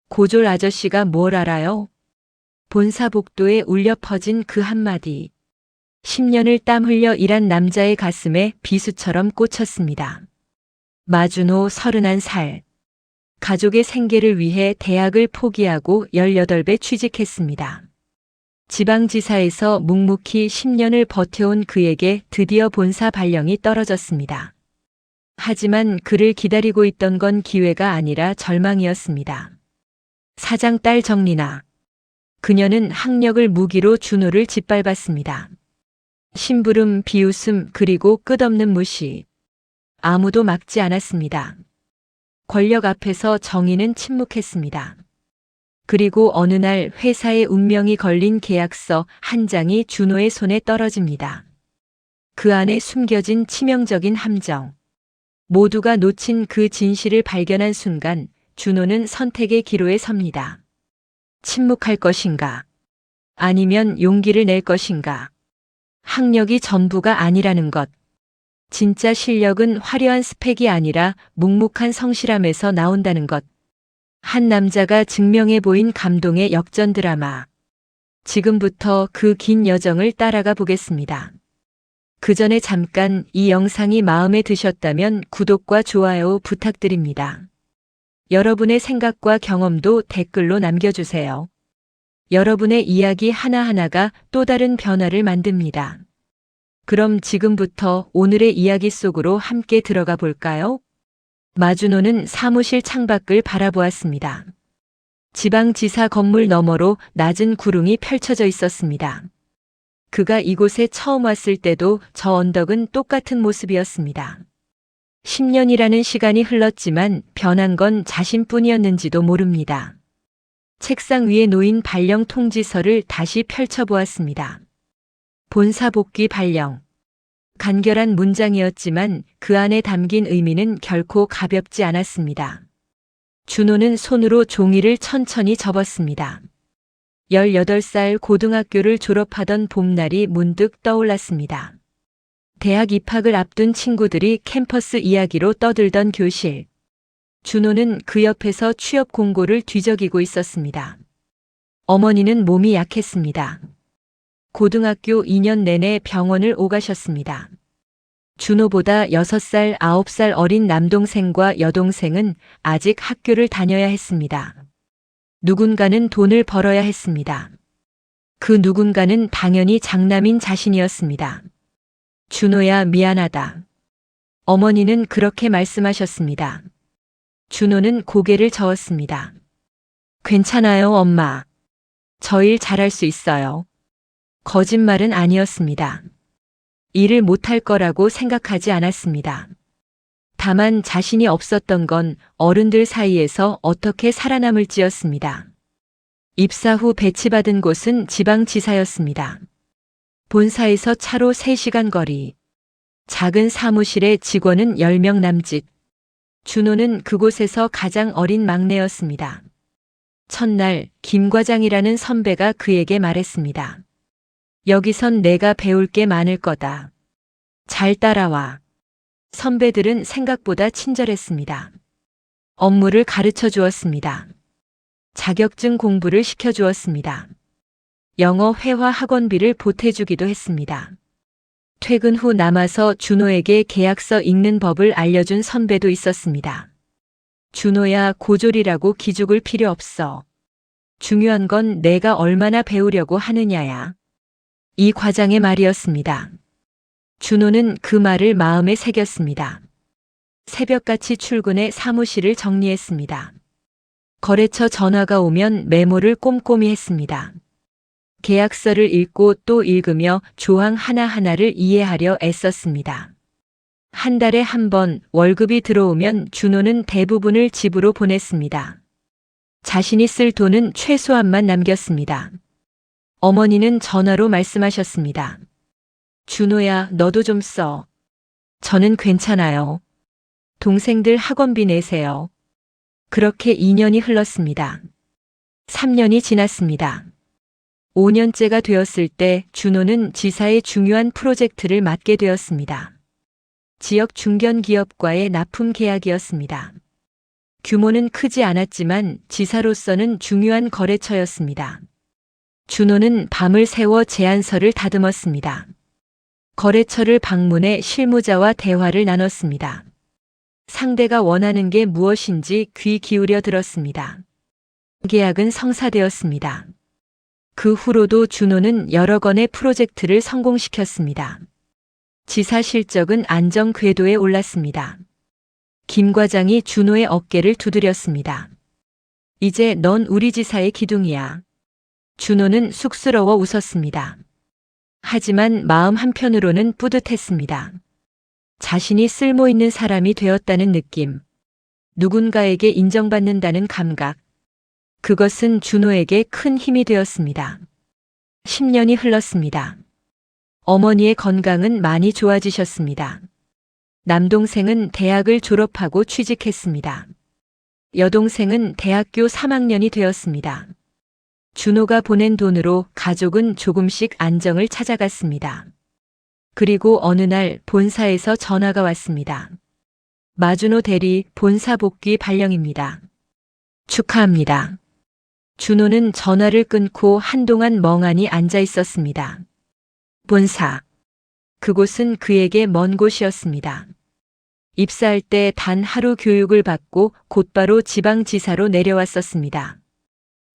고졸 아저씨가 뭘 알아요? 본사 복도에 울려 퍼진 그 한마디. 10년을 땀 흘려 일한 남자의 가슴에 비수처럼 꽂혔습니다. 마준호 31살. 가족의 생계를 위해 대학을 포기하고 18배 취직했습니다. 지방지사에서 묵묵히 10년을 버텨온 그에게 드디어 본사 발령이 떨어졌습니다. 하지만 그를 기다리고 있던 건 기회가 아니라 절망이었습니다. 사장 딸 정리나. 그녀는 학력을 무기로 준호를 짓밟았습니다. 심부름, 비웃음, 그리고 끝없는 무시. 아무도 막지 않았습니다. 권력 앞에서 정의는 침묵했습니다. 그리고 어느 날 회사의 운명이 걸린 계약서 한 장이 준호의 손에 떨어집니다. 그 안에 숨겨진 치명적인 함정. 모두가 놓친 그 진실을 발견한 순간 준호는 선택의 기로에 섭니다. 침묵할 것인가? 아니면 용기를 낼 것인가? 학력이 전부가 아니라는 것. 진짜 실력은 화려한 스펙이 아니라 묵묵한 성실함에서 나온다는 것. 한 남자가 증명해 보인 감동의 역전 드라마. 지금부터 그 긴 여정을 따라가 보겠습니다. 그 전에 잠깐 이 영상이 마음에 드셨다면 구독과 좋아요 부탁드립니다. 여러분의 생각과 경험도 댓글로 남겨주세요. 여러분의 이야기 하나하나가 또 다른 변화를 만듭니다. 그럼 지금부터 오늘의 이야기 속으로 함께 들어가 볼까요? 마준호는 사무실 창밖을 바라보았습니다. 지방지사 건물 너머로 낮은 구릉이 펼쳐져 있었습니다. 그가 이곳에 처음 왔을 때도 저 언덕은 똑같은 모습이었습니다. 10년이라는 시간이 흘렀지만 변한 건 자신뿐이었는지도 모릅니다. 책상 위에 놓인 발령 통지서를 다시 펼쳐보았습니다. 본사 복귀 발령. 간결한 문장이었지만 그 안에 담긴 의미는 결코 가볍지 않았습니다. 준호는 손으로 종이를 천천히 접었습니다. 18살 고등학교를 졸업하던 봄날이 문득 떠올랐습니다. 대학 입학을 앞둔 친구들이 캠퍼스 이야기로 떠들던 교실. 준호는 그 옆에서 취업 공고를 뒤적이고 있었습니다. 어머니는 몸이 약했습니다. 고등학교 2년 내내 병원을 오가셨습니다. 준호보다 6살, 9살 어린 남동생과 여동생은 아직 학교를 다녀야 했습니다. 누군가는 돈을 벌어야 했습니다. 그 누군가는 당연히 장남인 자신이었습니다. 준호야, 미안하다. 어머니는 그렇게 말씀하셨습니다. 준호는 고개를 저었습니다. 괜찮아요, 엄마. 저 일 잘할 수 있어요. 거짓말은 아니었습니다. 일을 못할 거라고 생각하지 않았습니다. 다만 자신이 없었던 건 어른들 사이에서 어떻게 살아남을지였습니다. 입사 후 배치받은 곳은 지방지사였습니다. 본사에서 차로 3시간 거리. 작은 사무실에 직원은 10명 남짓. 준호는 그곳에서 가장 어린 막내였습니다. 첫날 김 과장이라는 선배가 그에게 말했습니다. 여기선 내가 배울 게 많을 거다. 잘 따라와. 선배들은 생각보다 친절했습니다. 업무를 가르쳐 주었습니다. 자격증 공부를 시켜 주었습니다. 영어 회화 학원비를 보태주기도 했습니다. 퇴근 후 남아서 준호에게 계약서 읽는 법을 알려준 선배도 있었습니다. 준호야, 고졸이라고 기죽을 필요 없어. 중요한 건 내가 얼마나 배우려고 하느냐야. 이 과장의 말이었습니다. 준호는 그 말을 마음에 새겼습니다. 새벽같이 출근해 사무실을 정리했습니다. 거래처 전화가 오면 메모를 꼼꼼히 했습니다. 계약서를 읽고 또 읽으며 조항 하나하나를 이해하려 애썼습니다. 한 달에 한 번 월급이 들어오면 준호는 대부분을 집으로 보냈습니다. 자신이 쓸 돈은 최소한만 남겼습니다. 어머니는 전화로 말씀하셨습니다. 준호야, 너도 좀 써. 저는 괜찮아요. 동생들 학원비 내세요. 그렇게 2년이 흘렀습니다. 3년이 지났습니다. 5년째가 되었을 때 준호는 지사의 중요한 프로젝트를 맡게 되었습니다. 지역 중견기업과의 납품 계약이었습니다. 규모는 크지 않았지만 지사로서는 중요한 거래처였습니다. 준호는 밤을 새워 제안서를 다듬었습니다. 거래처를 방문해 실무자와 대화를 나눴습니다. 상대가 원하는 게 무엇인지 귀 기울여 들었습니다. 계약은 성사되었습니다. 그 후로도 준호는 여러 건의 프로젝트를 성공시켰습니다. 지사 실적은 안정 궤도에 올랐습니다. 김 과장이 준호의 어깨를 두드렸습니다. 이제 넌 우리 지사의 기둥이야. 준호는 쑥스러워 웃었습니다. 하지만 마음 한편으로는 뿌듯했습니다. 자신이 쓸모 있는 사람이 되었다는 느낌. 누군가에게 인정받는다는 감각. 그것은 준호에게 큰 힘이 되었습니다. 10년이 흘렀습니다. 어머니의 건강은 많이 좋아지셨습니다. 남동생은 대학을 졸업하고 취직했습니다. 여동생은 대학교 3학년이 되었습니다. 준호가 보낸 돈으로 가족은 조금씩 안정을 찾아갔습니다. 그리고 어느 날 본사에서 전화가 왔습니다. 마준호 대리 본사 복귀 발령입니다. 축하합니다. 준호는 전화를 끊고 한동안 멍하니 앉아 있었습니다. 본사. 그곳은 그에게 먼 곳이었습니다. 입사할 때 단 하루 교육을 받고 곧바로 지방지사로 내려왔었습니다.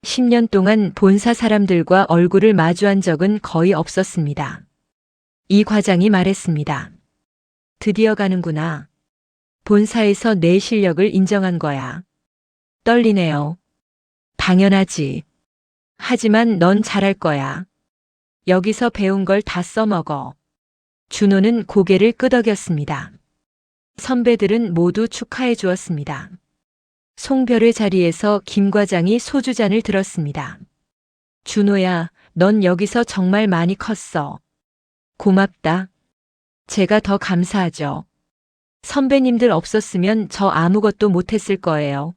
10년 동안 본사 사람들과 얼굴을 마주한 적은 거의 없었습니다. 이 과장이 말했습니다. 드디어 가는구나. 본사에서 내 실력을 인정한 거야. 떨리네요. 당연하지. 하지만 넌 잘할 거야. 여기서 배운 걸 다 써먹어. 준호는 고개를 끄덕였습니다. 선배들은 모두 축하해 주었습니다. 송별회 자리에서 김 과장이 소주잔을 들었습니다. 준호야, 넌 여기서 정말 많이 컸어. 고맙다. 제가 더 감사하죠. 선배님들 없었으면 저 아무것도 못했을 거예요.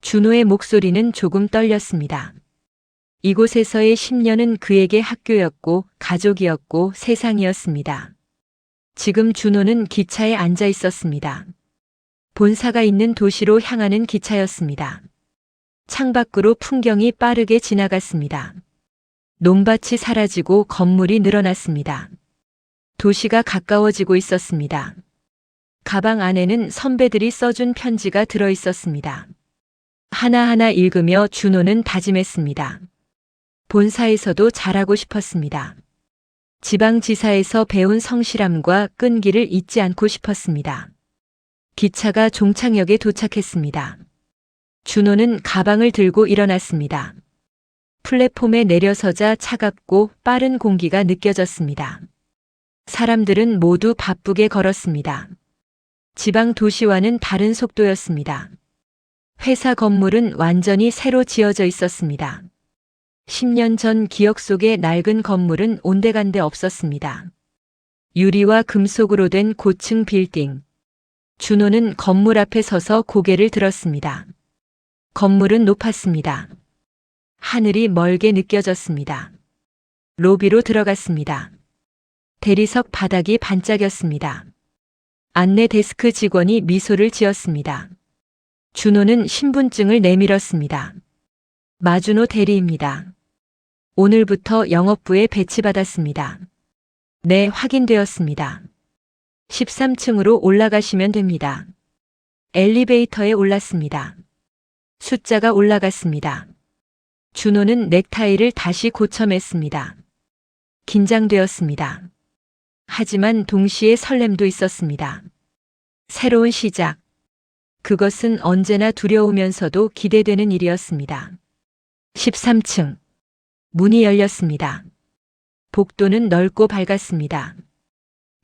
준호의 목소리는 조금 떨렸습니다. 이곳에서의 10년은 그에게 학교였고 가족이었고 세상이었습니다. 지금 준호는 기차에 앉아 있었습니다. 본사가 있는 도시로 향하는 기차였습니다. 창밖으로 풍경이 빠르게 지나갔습니다. 논밭이 사라지고 건물이 늘어났습니다. 도시가 가까워지고 있었습니다. 가방 안에는 선배들이 써준 편지가 들어 있었습니다. 하나하나 읽으며 준호는 다짐했습니다. 본사에서도 잘하고 싶었습니다. 지방지사에서 배운 성실함과 끈기를 잊지 않고 싶었습니다. 기차가 종착역에 도착했습니다. 준호는 가방을 들고 일어났습니다. 플랫폼에 내려서자 차갑고 빠른 공기가 느껴졌습니다. 사람들은 모두 바쁘게 걸었습니다. 지방 도시와는 다른 속도였습니다. 회사 건물은 완전히 새로 지어져 있었습니다. 10년 전 기억 속의 낡은 건물은 온데간데 없었습니다. 유리와 금속으로 된 고층 빌딩. 준호는 건물 앞에 서서 고개를 들었습니다. 건물은 높았습니다. 하늘이 멀게 느껴졌습니다. 로비로 들어갔습니다. 대리석 바닥이 반짝였습니다. 안내 데스크 직원이 미소를 지었습니다. 준호는 신분증을 내밀었습니다. 마준호 대리입니다. 오늘부터 영업부에 배치받았습니다. 네, 확인되었습니다. 13층으로 올라가시면 됩니다. 엘리베이터에 올랐습니다. 숫자가 올라갔습니다. 준호는 넥타이를 다시 고쳐 맸습니다. 긴장되었습니다. 하지만 동시에 설렘도 있었습니다. 새로운 시작. 그것은 언제나 두려우면서도 기대되는 일이었습니다. 13층. 문이 열렸습니다. 복도는 넓고 밝았습니다.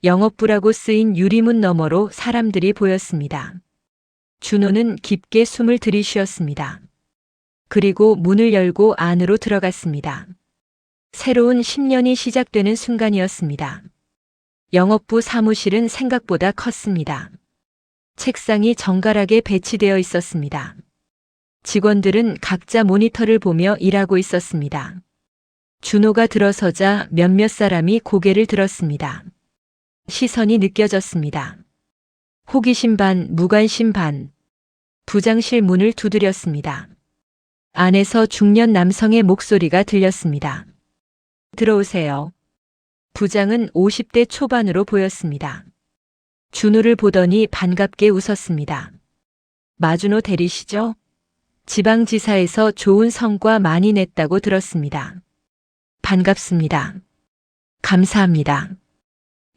영업부라고 쓰인 유리문 너머로 사람들이 보였습니다. 준호는 깊게 숨을 들이쉬었습니다. 그리고 문을 열고 안으로 들어갔습니다. 새로운 10년이 시작되는 순간이었습니다. 영업부 사무실은 생각보다 컸습니다. 책상이 정갈하게 배치되어 있었습니다. 직원들은 각자 모니터를 보며 일하고 있었습니다. 준호가 들어서자 몇몇 사람이 고개를 들었습니다. 시선이 느껴졌습니다. 호기심 반, 무관심 반. 부장실 문을 두드렸습니다. 안에서 중년 남성의 목소리가 들렸습니다. 들어오세요. 부장은 50대 초반으로 보였습니다. 준호를 보더니 반갑게 웃었습니다. 마준호 대리시죠? 지방지사에서 좋은 성과 많이 냈다고 들었습니다. 반갑습니다. 감사합니다.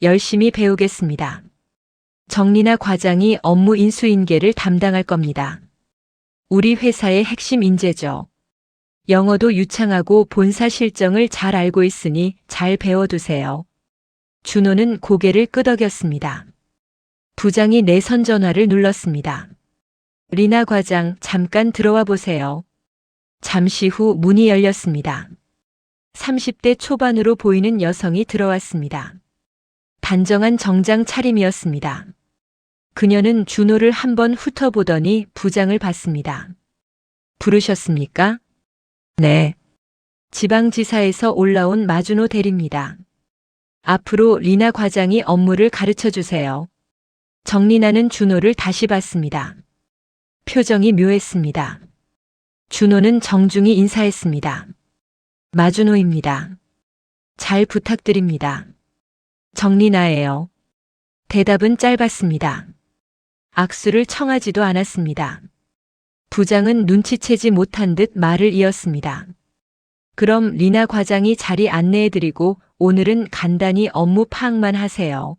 열심히 배우겠습니다. 정리나 과장이 업무 인수인계를 담당할 겁니다. 우리 회사의 핵심 인재죠. 영어도 유창하고 본사 실정을 잘 알고 있으니 잘 배워두세요. 준호는 고개를 끄덕였습니다. 부장이 내선 전화를 눌렀습니다. 리나 과장, 잠깐 들어와 보세요. 잠시 후 문이 열렸습니다. 30대 초반으로 보이는 여성이 들어왔습니다. 단정한 정장 차림이었습니다. 그녀는 준호를 한번 훑어보더니 부장을 봤습니다. 부르셨습니까? 네. 지방지사에서 올라온 마준호 대리입니다. 앞으로 리나 과장이 업무를 가르쳐 주세요. 정리나는 준호를 다시 봤습니다. 표정이 묘했습니다. 준호는 정중히 인사했습니다. 마준호입니다. 잘 부탁드립니다. 정리나예요. 대답은 짧았습니다. 악수를 청하지도 않았습니다. 부장은 눈치채지 못한 듯 말을 이었습니다. 그럼 리나 과장이 자리 안내해드리고 오늘은 간단히 업무 파악만 하세요.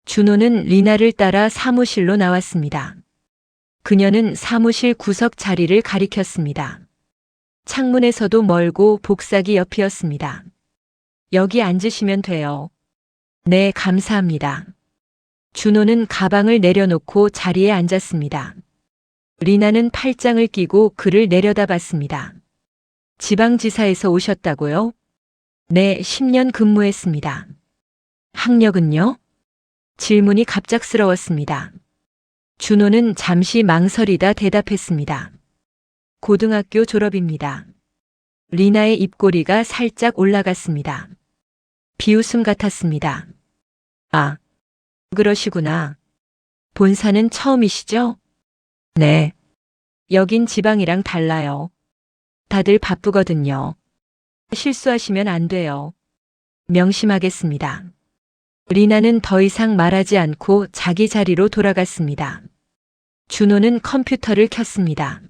준호는 리나를 따라 사무실로 나왔습니다. 그녀는 사무실 구석 자리를 가리켰습니다. 창문에서도 멀고 복사기 옆이었습니다. 여기 앉으시면 돼요. 네, 감사합니다. 준호는 가방을 내려놓고 자리에 앉았습니다. 리나는 팔짱을 끼고 그를 내려다봤습니다. 지방지사에서 오셨다고요? 네, 10년 근무했습니다. 학력은요? 질문이 갑작스러웠습니다. 준호는 잠시 망설이다 대답했습니다. 고등학교 졸업입니다. 리나의 입꼬리가 살짝 올라갔습니다. 비웃음 같았습니다. 아, 그러시구나. 본사는 처음이시죠? 네. 여긴 지방이랑 달라요. 다들 바쁘거든요. 실수하시면 안 돼요. 명심하겠습니다. 리나는 더 이상 말하지 않고 자기 자리로 돌아갔습니다. 준호는 컴퓨터를 켰습니다.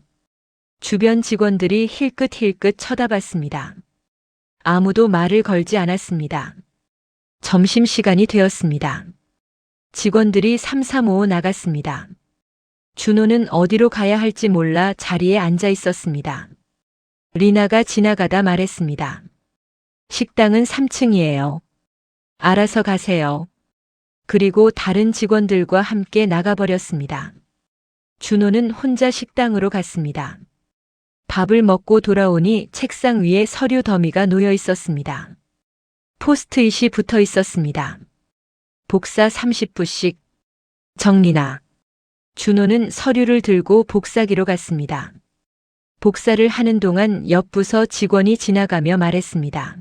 주변 직원들이 힐끗힐끗 쳐다봤습니다. 아무도 말을 걸지 않았습니다. 점심시간이 되었습니다. 직원들이 삼삼오오 나갔습니다. 준호는 어디로 가야 할지 몰라 자리에 앉아 있었습니다. 리나가 지나가다 말했습니다. 식당은 3층이에요. 알아서 가세요. 그리고 다른 직원들과 함께 나가버렸습니다. 준호는 혼자 식당으로 갔습니다. 밥을 먹고 돌아오니 책상 위에 서류 더미가 놓여 있었습니다. 포스트잇이 붙어 있었습니다. 복사 30부씩. 정리나. 준호는 서류를 들고 복사기로 갔습니다. 복사를 하는 동안 옆 부서 직원이 지나가며 말했습니다.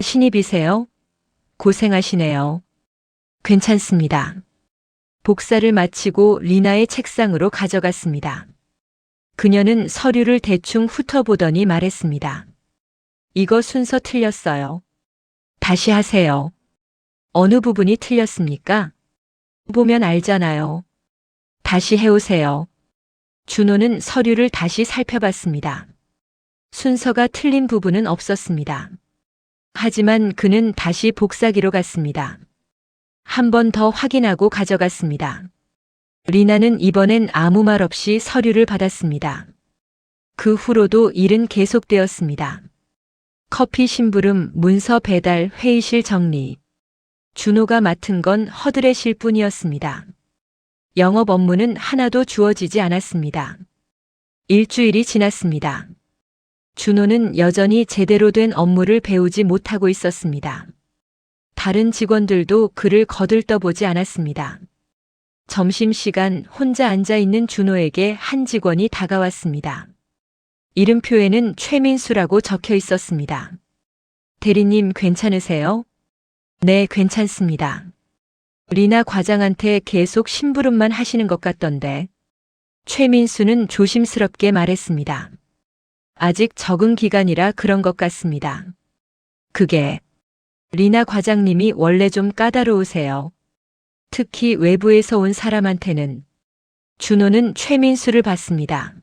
신입이세요? 고생하시네요. 괜찮습니다. 복사를 마치고 리나의 책상으로 가져갔습니다. 그녀는 서류를 대충 훑어보더니 말했습니다. 이거 순서 틀렸어요. 다시 하세요. 어느 부분이 틀렸습니까? 보면 알잖아요. 다시 해오세요. 준호는 서류를 다시 살펴봤습니다. 순서가 틀린 부분은 없었습니다. 하지만 그는 다시 복사기로 갔습니다. 한 번 더 확인하고 가져갔습니다. 리나는 이번엔 아무 말 없이 서류를 받았습니다. 그 후로도 일은 계속되었습니다. 커피 심부름, 문서 배달, 회의실 정리. 준호가 맡은 건 허드렛일 뿐이었습니다. 영업 업무는 하나도 주어지지 않았습니다. 일주일이 지났습니다. 준호는 여전히 제대로 된 업무를 배우지 못하고 있었습니다. 다른 직원들도 그를 거들떠보지 않았습니다. 점심시간 혼자 앉아있는 준호에게 한 직원이 다가왔습니다. 이름표에는 최민수라고 적혀 있었습니다. 대리님 괜찮으세요? 네, 괜찮습니다. 리나 과장한테 계속 심부름만 하시는 것 같던데. 최민수는 조심스럽게 말했습니다. 아직 적응 기간이라 그런 것 같습니다. 그게 리나 과장님이 원래 좀 까다로우세요. 특히 외부에서 온 사람한테는. 준호는 최민수를 봤습니다.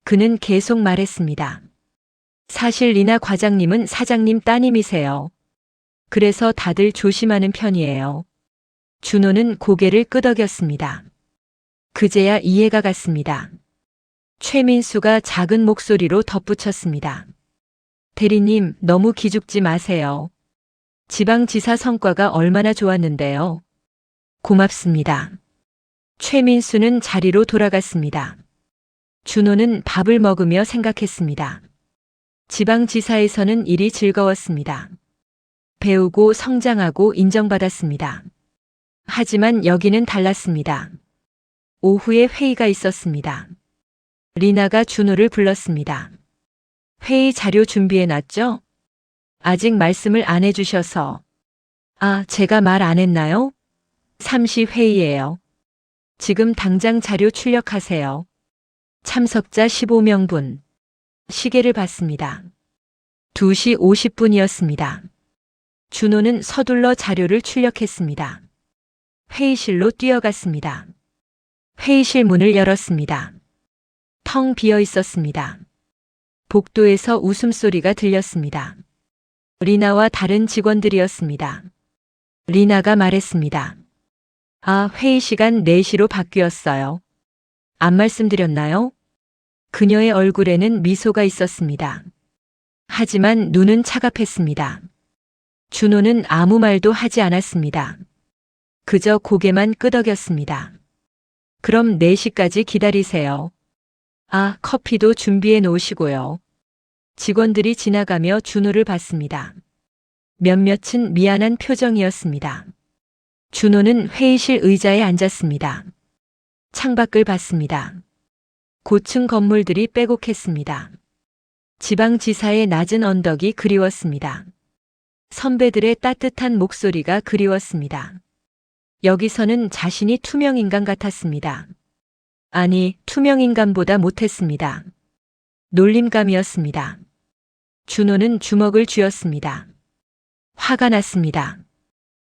그는 계속 말했습니다. 사실 리나 과장님은 사장님 따님이세요. 그래서 다들 조심하는 편이에요. 준호는 고개를 끄덕였습니다. 그제야 이해가 갔습니다. 최민수가 작은 목소리로 덧붙였습니다. 대리님, 너무 기죽지 마세요. 지방지사 성과가 얼마나 좋았는데요. 고맙습니다. 최민수는 자리로 돌아갔습니다. 준호는 밥을 먹으며 생각했습니다. 지방지사에서는 일이 즐거웠습니다. 배우고 성장하고 인정받았습니다. 하지만 여기는 달랐습니다. 오후에 회의가 있었습니다. 리나가 준호를 불렀습니다. 회의 자료 준비해놨죠? 아직 말씀을 안 해주셔서. 아, 제가 말 안 했나요? 삼시 회의예요. 지금 당장 자료 출력하세요. 참석자 15명분. 시계를 봤습니다. 2시 50분이었습니다. 준호는 서둘러 자료를 출력했습니다. 회의실로 뛰어갔습니다. 회의실 문을 열었습니다. 텅 비어 있었습니다. 복도에서 웃음소리가 들렸습니다. 리나와 다른 직원들이었습니다. 리나가 말했습니다. 아, 회의 시간 4시로 바뀌었어요. 안 말씀드렸나요? 그녀의 얼굴에는 미소가 있었습니다. 하지만 눈은 차갑했습니다. 준호는 아무 말도 하지 않았습니다. 그저 고개만 끄덕였습니다. 그럼 4시까지 기다리세요. 아, 커피도 준비해 놓으시고요. 직원들이 지나가며 준호를 봤습니다. 몇몇은 미안한 표정이었습니다. 준호는 회의실 의자에 앉았습니다. 창밖을 봤습니다. 고층 건물들이 빼곡했습니다. 지방지사의 낮은 언덕이 그리웠습니다. 선배들의 따뜻한 목소리가 그리웠습니다. 여기서는 자신이 투명인간 같았습니다. 아니, 투명인간보다 못했습니다. 놀림감이었습니다. 준호는 주먹을 쥐었습니다. 화가 났습니다.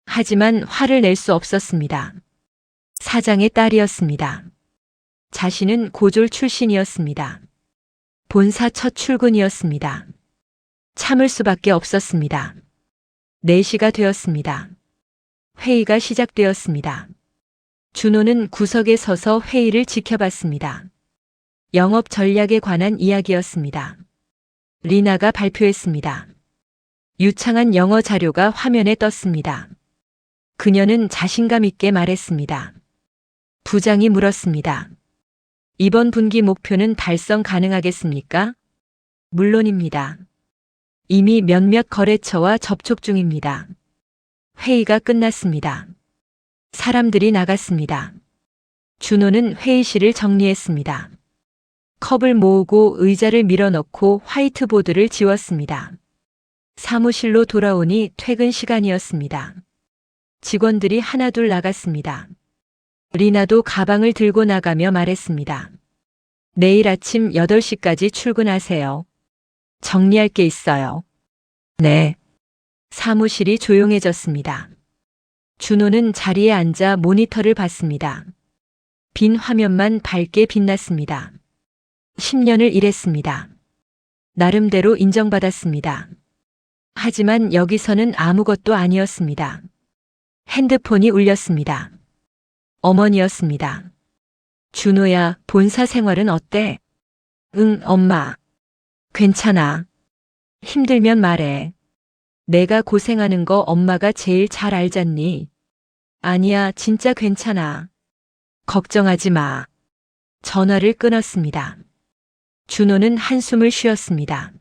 하지만 화를 낼 수 없었습니다. 사장의 딸이었습니다. 자신은 고졸 출신이었습니다. 본사 첫 출근이었습니다. 참을 수밖에 없었습니다. 4시가 되었습니다. 회의가 시작되었습니다. 준호는 구석에 서서 회의를 지켜봤습니다. 영업 전략에 관한 이야기였습니다. 리나가 발표했습니다. 유창한 영어 자료가 화면에 떴습니다. 그녀는 자신감 있게 말했습니다. 부장이 물었습니다. 이번 분기 목표는 달성 가능하겠습니까? 물론입니다. 이미 몇몇 거래처와 접촉 중입니다. 회의가 끝났습니다. 사람들이 나갔습니다. 준호는 회의실을 정리했습니다. 컵을 모으고 의자를 밀어넣고 화이트보드를 지웠습니다. 사무실로 돌아오니 퇴근 시간이었습니다. 직원들이 하나둘 나갔습니다. 리나도 가방을 들고 나가며 말했습니다. 내일 아침 8시까지 출근하세요. 정리할 게 있어요. 네. 사무실이 조용해졌습니다. 준호는 자리에 앉아 모니터를 봤습니다. 빈 화면만 밝게 빛났습니다. 10년을 일했습니다. 나름대로 인정받았습니다. 하지만 여기서는 아무것도 아니었습니다. 핸드폰이 울렸습니다. 어머니였습니다. 준호야, 본사 생활은 어때? 응, 엄마. 괜찮아. 힘들면 말해. 내가 고생하는 거 엄마가 제일 잘 알잖니. 아니야, 진짜 괜찮아. 걱정하지 마. 전화를 끊었습니다. 준호는 한숨을 쉬었습니다.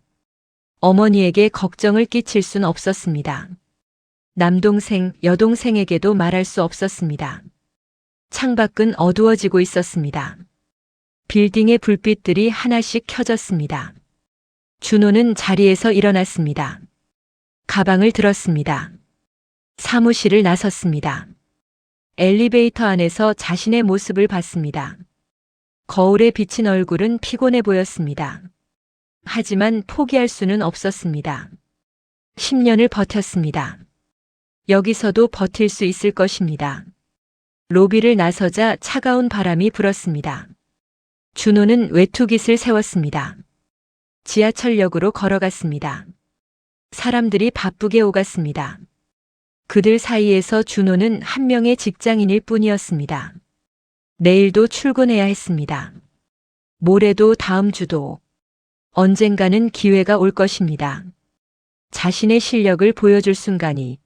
어머니에게 걱정을 끼칠 순 없었습니다. 남동생, 여동생에게도 말할 수 없었습니다. 창밖은 어두워지고 있었습니다. 빌딩의 불빛들이 하나씩 켜졌습니다. 준호는 자리에서 일어났습니다. 가방을 들었습니다. 사무실을 나섰습니다. 엘리베이터 안에서 자신의 모습을 봤습니다. 거울에 비친 얼굴은 피곤해 보였습니다. 하지만 포기할 수는 없었습니다. 10년을 버텼습니다. 여기서도 버틸 수 있을 것입니다. 로비를 나서자 차가운 바람이 불었습니다. 준호는 외투깃을 세웠습니다. 지하철역으로 걸어갔습니다. 사람들이 바쁘게 오갔습니다. 그들 사이에서 준호는 한 명의 직장인일 뿐이었습니다. 내일도 출근해야 했습니다. 모레도 다음 주도. 언젠가는 기회가 올 것입니다. 자신의 실력을 보여줄 순간이.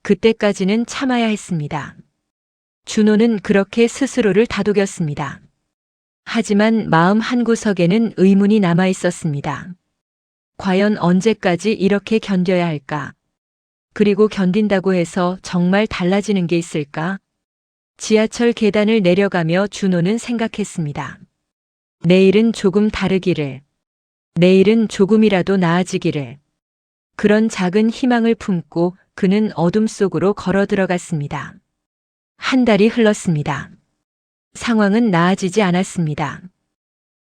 그때까지는 참아야 했습니다. 준호는 그렇게 스스로를 다독였습니다. 하지만 마음 한구석에는 의문이 남아 있었습니다. 과연 언제까지 이렇게 견뎌야 할까? 그리고 견딘다고 해서 정말 달라지는 게 있을까? 지하철 계단을 내려가며 준호는 생각했습니다. 내일은 조금 다르기를. 내일은 조금이라도 나아지기를. 그런 작은 희망을 품고 그는 어둠 속으로 걸어 들어갔습니다. 한 달이 흘렀습니다. 상황은 나아지지 않았습니다.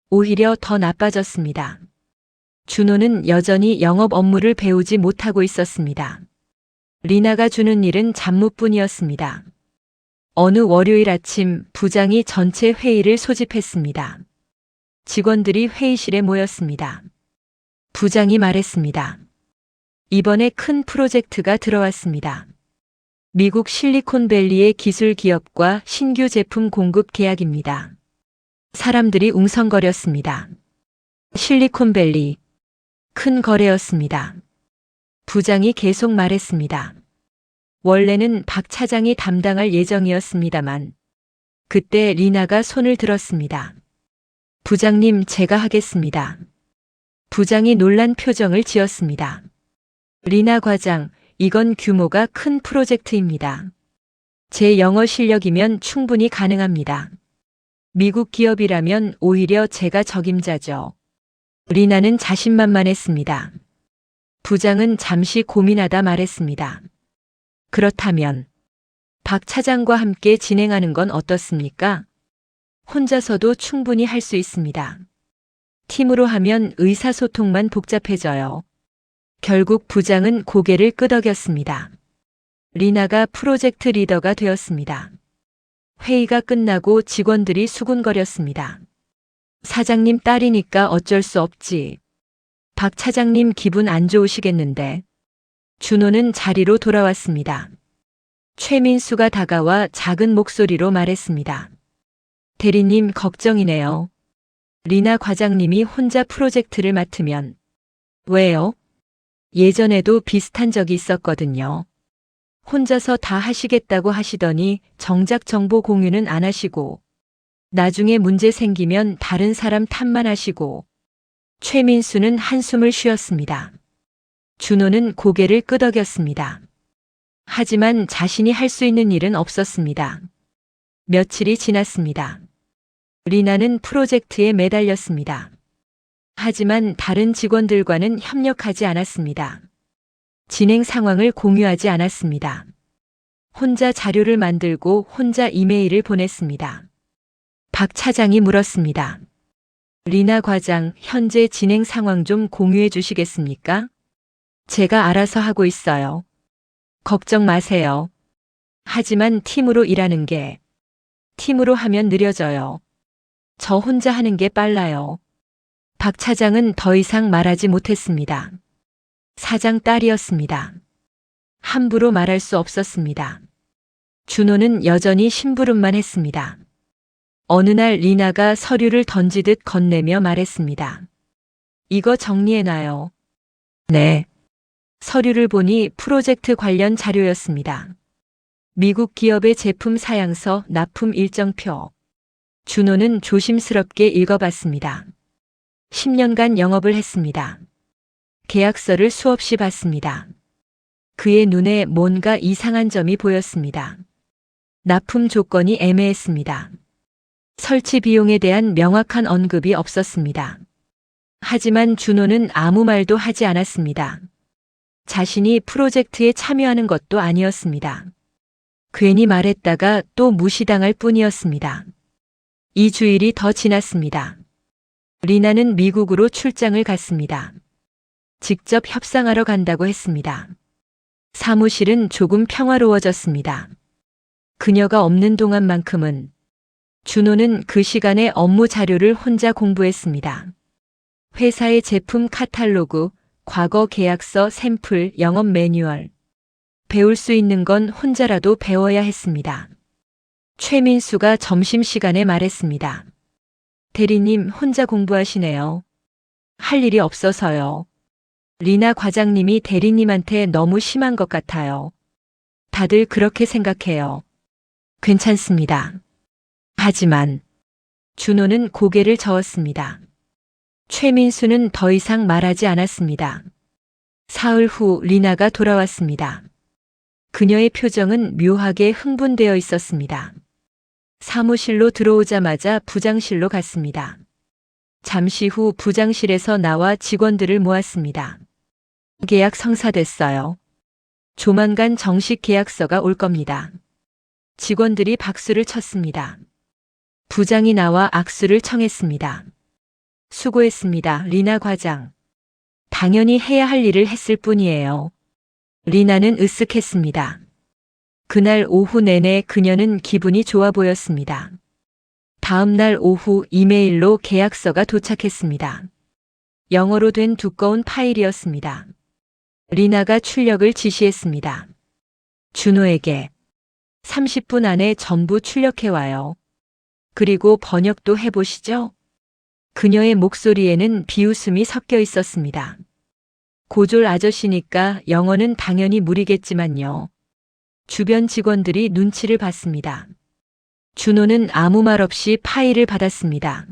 오히려 더 나빠졌습니다. 준호는 여전히 영업 업무를 배우지 못하고 있었습니다. 리나가 주는 일은 잡무뿐이었습니다. 어느 월요일 아침 부장이 전체 회의를 소집했습니다. 직원들이 회의실에 모였습니다. 부장이 말했습니다. 이번에 큰 프로젝트가 들어왔습니다. 미국 실리콘밸리의 기술 기업과 신규 제품 공급 계약입니다. 사람들이 웅성거렸습니다. 실리콘밸리. 큰 거래였습니다. 부장이 계속 말했습니다. 원래는 박 차장이 담당할 예정이었습니다만 그때 리나가 손을 들었습니다. 부장님, 제가 하겠습니다. 부장이 놀란 표정을 지었습니다. 리나 과장, 이건 규모가 큰 프로젝트입니다. 제 영어 실력이면 충분히 가능합니다. 미국 기업이라면 오히려 제가 적임자죠. 리나는 자신만만했습니다. 부장은 잠시 고민하다 말했습니다. 그렇다면 박 차장과 함께 진행하는 건 어떻습니까? 혼자서도 충분히 할 수 있습니다. 팀으로 하면 의사소통만 복잡해져요. 결국 부장은 고개를 끄덕였습니다. 리나가 프로젝트 리더가 되었습니다. 회의가 끝나고 직원들이 수군거렸습니다. 사장님 딸이니까 어쩔 수 없지. 박 차장님 기분 안 좋으시겠는데. 준호는 자리로 돌아왔습니다. 최민수가 다가와 작은 목소리로 말했습니다. 대리님 걱정이네요. 리나 과장님이 혼자 프로젝트를 맡으면. 왜요? 예전에도 비슷한 적이 있었거든요. 혼자서 다 하시겠다고 하시더니 정작 정보 공유는 안 하시고 나중에 문제 생기면 다른 사람 탓만 하시고. 최민수는 한숨을 쉬었습니다. 준호는 고개를 끄덕였습니다. 하지만 자신이 할 수 있는 일은 없었습니다. 며칠이 지났습니다. 리나는 프로젝트에 매달렸습니다. 하지만 다른 직원들과는 협력하지 않았습니다. 진행 상황을 공유하지 않았습니다. 혼자 자료를 만들고 혼자 이메일을 보냈습니다. 박 차장이 물었습니다. 리나 과장, 현재 진행 상황 좀 공유해 주시겠습니까? 제가 알아서 하고 있어요. 걱정 마세요. 하지만 팀으로 일하는 게, 팀으로 하면 느려져요. 저 혼자 하는 게 빨라요. 박 차장은 더 이상 말하지 못했습니다. 사장 딸이었습니다. 함부로 말할 수 없었습니다. 준호는 여전히 심부름만 했습니다. 어느 날 리나가 서류를 던지듯 건네며 말했습니다. 이거 정리해놔요. 네. 서류를 보니 프로젝트 관련 자료였습니다. 미국 기업의 제품 사양서, 납품 일정표. 준호는 조심스럽게 읽어봤습니다. 10년간 영업을 했습니다. 계약서를 수없이 봤습니다. 그의 눈에 뭔가 이상한 점이 보였습니다. 납품 조건이 애매했습니다. 설치 비용에 대한 명확한 언급이 없었습니다. 하지만 준호는 아무 말도 하지 않았습니다. 자신이 프로젝트에 참여하는 것도 아니었습니다. 괜히 말했다가 또 무시당할 뿐이었습니다. 2주일이 더 지났습니다. 리나는 미국으로 출장을 갔습니다. 직접 협상하러 간다고 했습니다. 사무실은 조금 평화로워졌습니다. 그녀가 없는 동안만큼은 준호는 그 시간에 업무 자료를 혼자 공부했습니다. 회사의 제품 카탈로그, 과거 계약서 샘플, 영업 매뉴얼. 배울 수 있는 건 혼자라도 배워야 했습니다. 최민수가 점심시간에 말했습니다. 대리님 혼자 공부하시네요. 할 일이 없어서요. 리나 과장님이 대리님한테 너무 심한 것 같아요. 다들 그렇게 생각해요. 괜찮습니다. 하지만 준호는 고개를 저었습니다. 최민수는 더 이상 말하지 않았습니다. 사흘 후 리나가 돌아왔습니다. 그녀의 표정은 묘하게 흥분되어 있었습니다. 사무실로 들어오자마자 부장실로 갔습니다. 잠시 후 부장실에서 나와 직원들을 모았습니다. 계약 성사됐어요. 조만간 정식 계약서가 올 겁니다. 직원들이 박수를 쳤습니다. 부장이 나와 악수를 청했습니다. 수고했습니다, 리나 과장. 당연히 해야 할 일을 했을 뿐이에요. 리나는 으쓱했습니다. 그날 오후 내내 그녀는 기분이 좋아 보였습니다. 다음 날 오후 이메일로 계약서가 도착했습니다. 영어로 된 두꺼운 파일이었습니다. 리나가 출력을 지시했습니다. 준호에게 30분 안에 전부 출력해와요. 그리고 번역도 해보시죠. 그녀의 목소리에는 비웃음이 섞여 있었습니다. 고졸 아저씨니까 영어는 당연히 무리겠지만요. 주변 직원들이 눈치를 봤습니다. 준호는 아무 말 없이 파일을 받았습니다.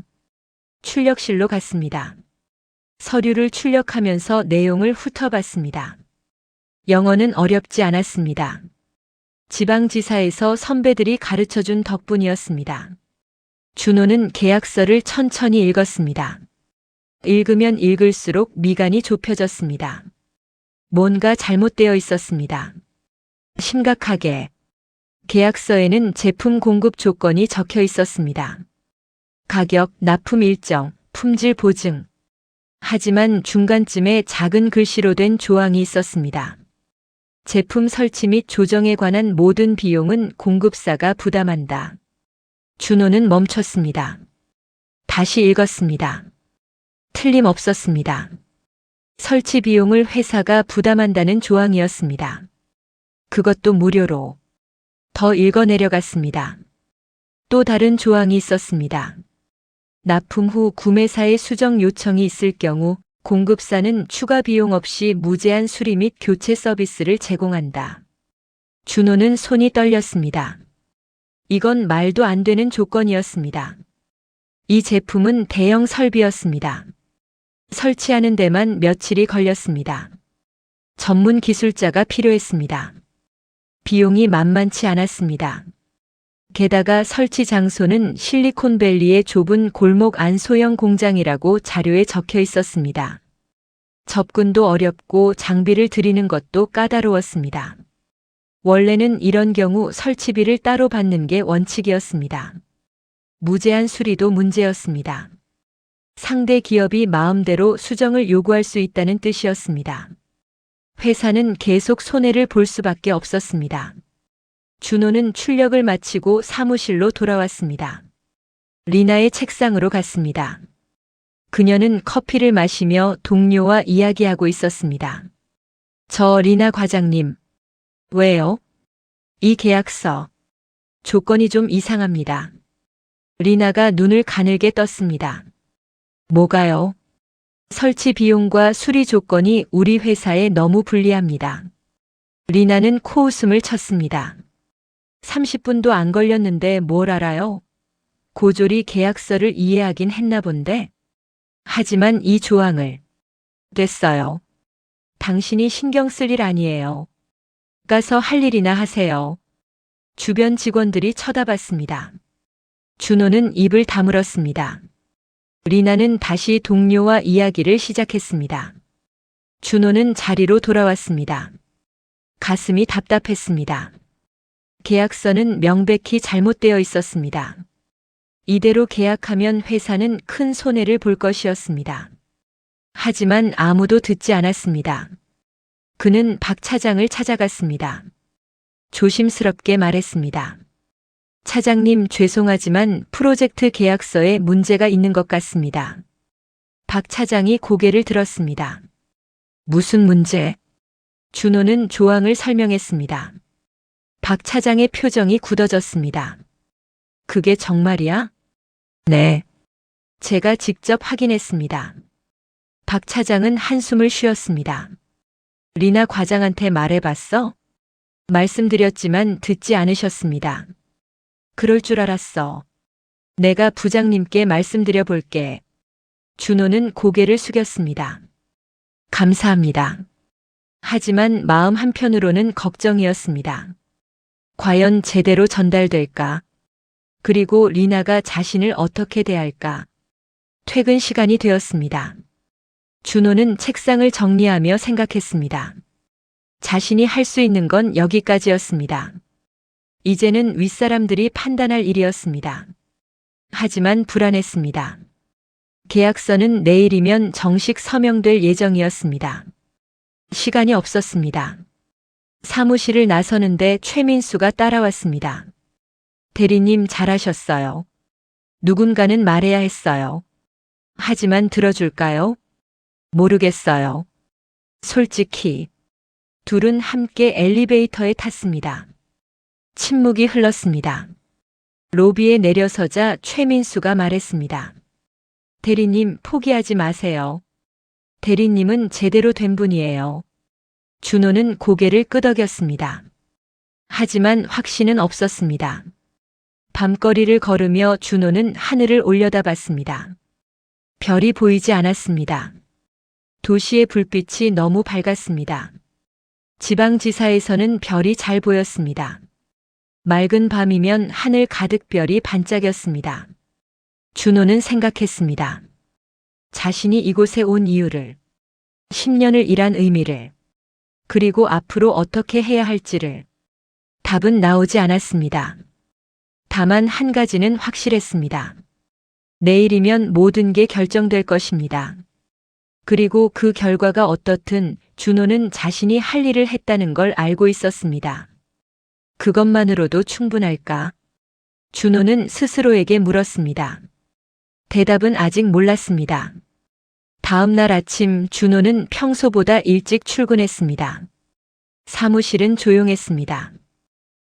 출력실로 갔습니다. 서류를 출력하면서 내용을 훑어봤습니다. 영어는 어렵지 않았습니다. 지방지사에서 선배들이 가르쳐준 덕분이었습니다. 준호는 계약서를 천천히 읽었습니다. 읽으면 읽을수록 미간이 좁혀졌습니다. 뭔가 잘못되어 있었습니다. 심각하게 계약서에는 제품 공급 조건이 적혀 있었습니다. 가격, 납품 일정, 품질 보증. 하지만 중간쯤에 작은 글씨로 된 조항이 있었습니다. 제품 설치 및 조정에 관한 모든 비용은 공급사가 부담한다. 준호는 멈췄습니다. 다시 읽었습니다. 틀림없었습니다. 설치 비용을 회사가 부담한다는 조항이었습니다. 그것도 무료로. 더 읽어 내려갔습니다. 또 다른 조항이 있었습니다. 납품 후 구매사의 수정 요청이 있을 경우 공급사는 추가 비용 없이 무제한 수리 및 교체 서비스를 제공한다. 준호는 손이 떨렸습니다. 이건 말도 안 되는 조건이었습니다. 이 제품은 대형 설비였습니다. 설치하는 데만 며칠이 걸렸습니다. 전문 기술자가 필요했습니다. 비용이 만만치 않았습니다. 게다가 설치 장소는 실리콘밸리의 좁은 골목 안 소형 공장이라고 자료에 적혀 있었습니다. 접근도 어렵고 장비를 들이는 것도 까다로웠습니다. 원래는 이런 경우 설치비를 따로 받는 게 원칙이었습니다. 무제한 수리도 문제였습니다. 상대 기업이 마음대로 수정을 요구할 수 있다는 뜻이었습니다. 회사는 계속 손해를 볼 수밖에 없었습니다. 준호는 출력을 마치고 사무실로 돌아왔습니다. 리나의 책상으로 갔습니다. 그녀는 커피를 마시며 동료와 이야기하고 있었습니다. 저 리나 과장님. 왜요? 이 계약서. 조건이 좀 이상합니다. 리나가 눈을 가늘게 떴습니다. 뭐가요? 설치 비용과 수리 조건이 우리 회사에 너무 불리합니다. 리나는 코웃음을 쳤습니다. 30분도 안 걸렸는데 뭘 알아요? 고졸이 계약서를 이해하긴 했나 본데. 하지만 이 조항을. 됐어요. 당신이 신경 쓸 일 아니에요. 가서 할 일이나 하세요. 주변 직원들이 쳐다봤습니다. 준호는 입을 다물었습니다. 리나는 다시 동료와 이야기를 시작했습니다. 준호는 자리로 돌아왔습니다. 가슴이 답답했습니다. 계약서는 명백히 잘못되어 있었습니다. 이대로 계약하면 회사는 큰 손해를 볼 것이었습니다. 하지만 아무도 듣지 않았습니다. 그는 박 차장을 찾아갔습니다. 조심스럽게 말했습니다. 차장님, 죄송하지만 프로젝트 계약서에 문제가 있는 것 같습니다. 박 차장이 고개를 들었습니다. 무슨 문제? 준호는 조항을 설명했습니다. 박 차장의 표정이 굳어졌습니다. 그게 정말이야? 네. 제가 직접 확인했습니다. 박 차장은 한숨을 쉬었습니다. 리나 과장한테 말해봤어? 말씀드렸지만 듣지 않으셨습니다. 그럴 줄 알았어. 내가 부장님께 말씀드려 볼게. 준호는 고개를 숙였습니다. 감사합니다. 하지만 마음 한편으로는 걱정이었습니다. 과연 제대로 전달될까? 그리고 리나가 자신을 어떻게 대할까? 퇴근 시간이 되었습니다. 준호는 책상을 정리하며 생각했습니다. 자신이 할 수 있는 건 여기까지였습니다. 이제는 윗사람들이 판단할 일이었습니다. 하지만 불안했습니다. 계약서는 내일이면 정식 서명될 예정이었습니다. 시간이 없었습니다. 사무실을 나서는데 최민수가 따라왔습니다. 대리님, 잘하셨어요. 누군가는 말해야 했어요. 하지만 들어줄까요? 모르겠어요. 솔직히. 둘은 함께 엘리베이터에 탔습니다. 침묵이 흘렀습니다. 로비에 내려서자 최민수가 말했습니다. 대리님, 포기하지 마세요. 대리님은 제대로 된 분이에요. 준호는 고개를 끄덕였습니다. 하지만 확신은 없었습니다. 밤거리를 걸으며 준호는 하늘을 올려다봤습니다. 별이 보이지 않았습니다. 도시의 불빛이 너무 밝았습니다. 지방지사에서는 별이 잘 보였습니다. 맑은 밤이면 하늘 가득 별이 반짝였습니다. 준호는 생각했습니다. 자신이 이곳에 온 이유를, 10년을 일한 의미를, 그리고 앞으로 어떻게 해야 할지를. 답은 나오지 않았습니다. 다만 한 가지는 확실했습니다. 내일이면 모든 게 결정될 것입니다. 그리고 그 결과가 어떻든 준호는 자신이 할 일을 했다는 걸 알고 있었습니다. 그것만으로도 충분할까? 준호는 스스로에게 물었습니다. 대답은 아직 몰랐습니다. 다음 날 아침 준호는 평소보다 일찍 출근했습니다. 사무실은 조용했습니다.